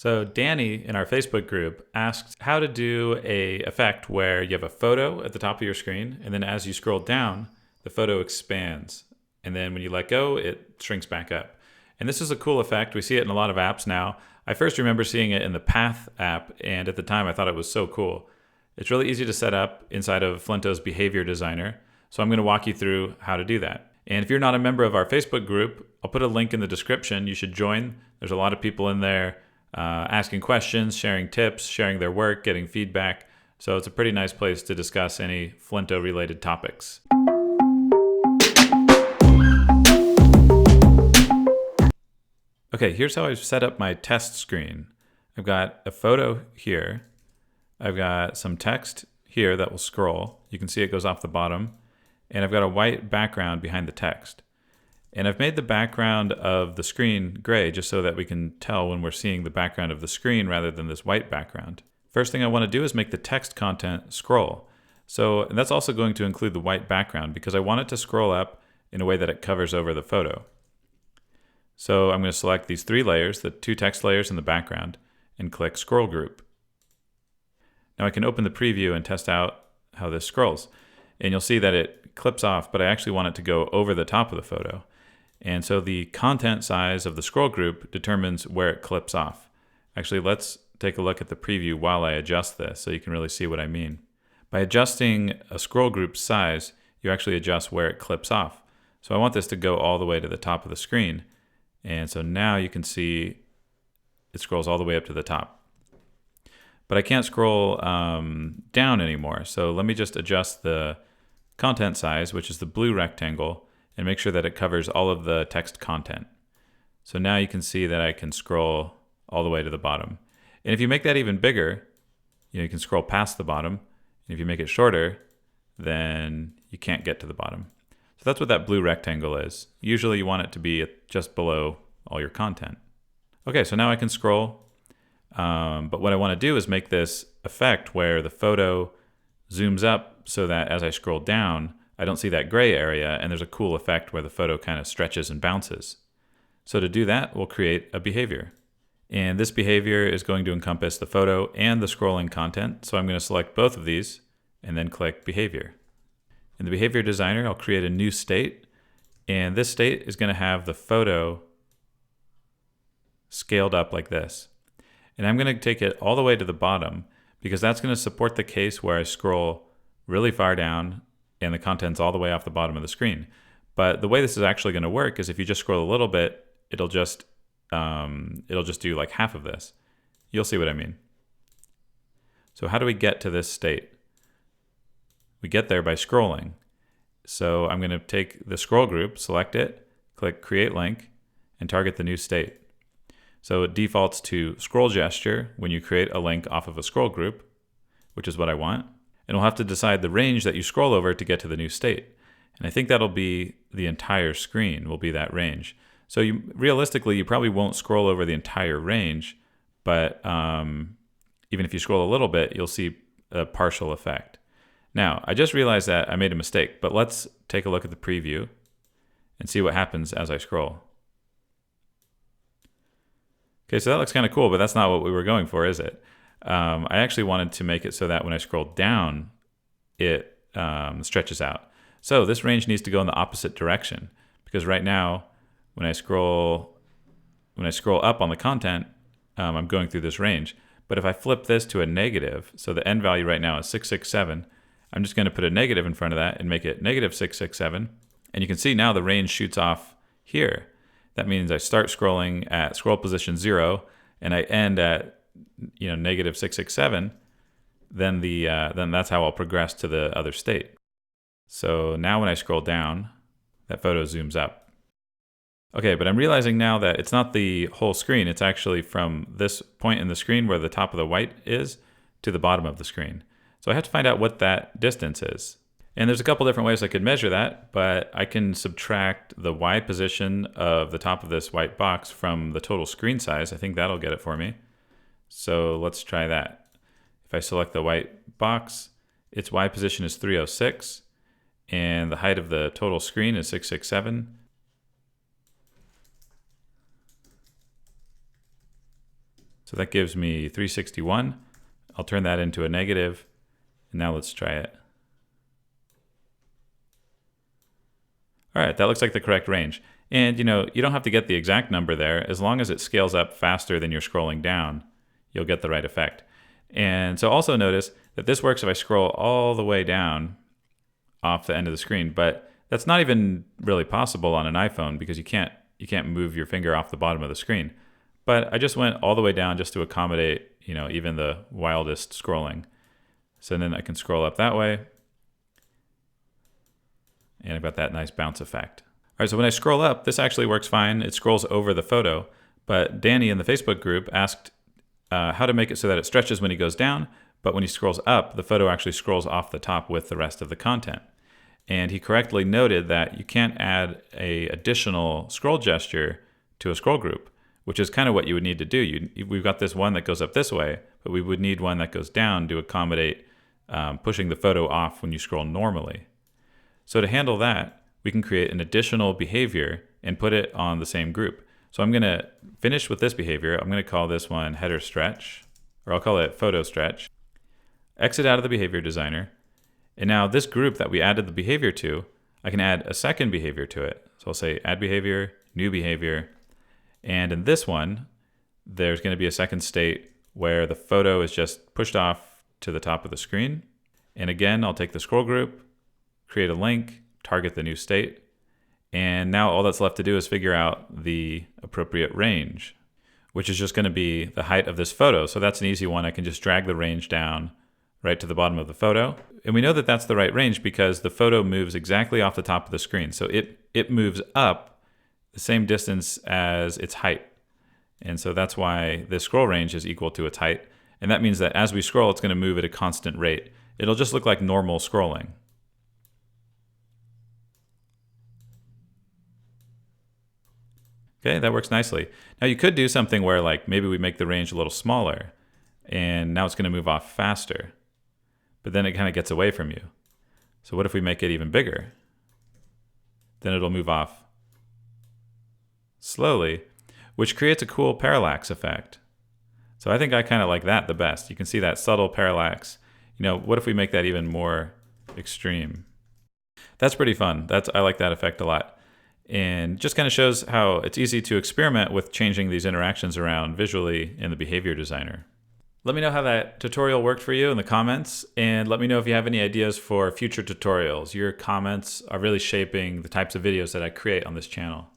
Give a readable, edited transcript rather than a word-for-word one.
So Danny in our Facebook group asked how to do a effect where you have a photo at the top of your screen, and then as you scroll down, the photo expands. And then when you let go, it shrinks back up. And this is a cool effect. We see it in a lot of apps now. I first remember seeing it in the Path app, and at the time I thought it was so cool. It's really easy to set up inside of Flinto's Behavior Designer. So I'm going to walk you through how to do that. And if you're not a member of our Facebook group, I'll put a link in the description. You should join. There's a lot of people in there asking questions, sharing tips, sharing their work, getting feedback. So it's a pretty nice place to discuss any Flinto related topics. Okay, here's how I've set up my test screen. I've got a photo here. I've got some text here that will scroll. You can see it goes off the bottom. And I've got a white background behind the text. And I've made the background of the screen gray just so that we can tell when we're seeing the background of the screen rather than this white background. First thing I want to do is make the text content scroll. And that's also going to include the white background because I want it to scroll up in a way that it covers over the photo. So I'm going to select these three layers, the two text layers in the background, and click Scroll Group. Now I can open the preview and test out how this scrolls. And you'll see that it clips off, but I actually want it to go over the top of the photo. And so the content size of the scroll group determines where it clips off. Actually, let's take a look at the preview while I adjust this so you can really see what I mean. By adjusting a scroll group size, you actually adjust where it clips off. So I want this to go all the way to the top of the screen. And so now you can see it scrolls all the way up to the top. But I can't scroll down anymore. So let me just adjust the content size, which is the blue rectangle, and make sure that it covers all of the text content. So now you can see that I can scroll all the way to the bottom. And if you make that even bigger, you can scroll past the bottom. And if you make it shorter, then you can't get to the bottom. So that's what that blue rectangle is. Usually you want it to be just below all your content. Okay, so now I can scroll. But what I want to do is make this effect where the photo zooms up so that as I scroll down, I don't see that gray area, and there's a cool effect where the photo kind of stretches and bounces. So to do that, we'll create a behavior. And this behavior is going to encompass the photo and the scrolling content. So I'm going to select both of these and then click Behavior. In the Behavior Designer, I'll create a new state. And this state is going to have the photo scaled up like this. And I'm going to take it all the way to the bottom because that's going to support the case where I scroll really far down and the content's all the way off the bottom of the screen. But the way this is actually going to work is if you just scroll a little bit, it'll just do like half of this. You'll see what I mean. So how do we get to this state? We get there by scrolling. So I'm going to take the scroll group, select it, click Create Link, and target the new state. So it defaults to scroll gesture when you create a link off of a scroll group, which is what I want. And we'll have to decide the range that you scroll over to get to the new state. And I think that'll be the entire screen will be that range. So realistically, you probably won't scroll over the entire range, but even if you scroll a little bit, you'll see a partial effect. Now, I just realized that I made a mistake, but let's take a look at the preview and see what happens as I scroll. Okay, so that looks kind of cool, but that's not what we were going for, is it? I actually wanted to make it so that when I scroll down, it stretches out. So this range needs to go in the opposite direction because right now, when I scroll up on the content, I'm going through this range. But if I flip this to a negative, so the end value right now is 667, I'm just going to put a negative in front of that and make it negative 667. And you can see now the range shoots off here. That means I start scrolling at scroll position 0 and I end at negative 667, then that's how I'll progress to the other state. So now when I scroll down, that photo zooms up. Okay, but I'm realizing now that it's not the whole screen. It's actually from this point in the screen where the top of the white is to the bottom of the screen. So I have to find out what that distance is. And there's a couple different ways I could measure that, but I can subtract the Y position of the top of this white box from the total screen size. I think that'll get it for me. So let's try that. If I select the white box, its Y position is 306, and the height of the total screen is 667. So that gives me 361. I'll turn that into a negative, and now let's try it. All right, that looks like the correct range. And you don't have to get the exact number there. As long as it scales up faster than you're scrolling down, you'll get the right effect. And so also notice that this works if I scroll all the way down off the end of the screen, but that's not even really possible on an iPhone because you can't move your finger off the bottom of the screen. But I just went all the way down just to accommodate, even the wildest scrolling. So then I can scroll up that way, and I've got that nice bounce effect. All right, so when I scroll up, this actually works fine. It scrolls over the photo, but Danny in the Facebook group asked how to make it so that it stretches when he goes down, but when he scrolls up, the photo actually scrolls off the top with the rest of the content. And he correctly noted that you can't add an additional scroll gesture to a scroll group, which is kind of what you would need to do. We've got this one that goes up this way, but we would need one that goes down to accommodate pushing the photo off when you scroll normally. So to handle that, we can create an additional behavior and put it on the same group. So I'm going to finish with this behavior. I'm going to call this one header stretch, or I'll call it photo stretch. Exit out of the behavior designer. And now this group that we added the behavior to, I can add a second behavior to it. So I'll say add behavior, new behavior. And in this one, there's going to be a second state where the photo is just pushed off to the top of the screen. And again, I'll take the scroll group, create a link, target the new state. And now all that's left to do is figure out the appropriate range, which is just going to be the height of this photo. So that's an easy one. I can just drag the range down right to the bottom of the photo. And we know that that's the right range because the photo moves exactly off the top of the screen. So it moves up the same distance as its height. And so that's why the scroll range is equal to its height. And that means that as we scroll, it's going to move at a constant rate. It'll just look like normal scrolling. Okay, that works nicely. Now you could do something where maybe we make the range a little smaller and now it's going to move off faster, but then it kind of gets away from you. So what if we make it even bigger? Then it'll move off slowly, which creates a cool parallax effect. So I think I kind of like that the best. You can see that subtle parallax. What if we make that even more extreme? That's pretty fun. I like that effect a lot. And just kind of shows how it's easy to experiment with changing these interactions around visually in the behavior designer. Let me know how that tutorial worked for you in the comments, and let me know if you have any ideas for future tutorials. Your comments are really shaping the types of videos that I create on this channel.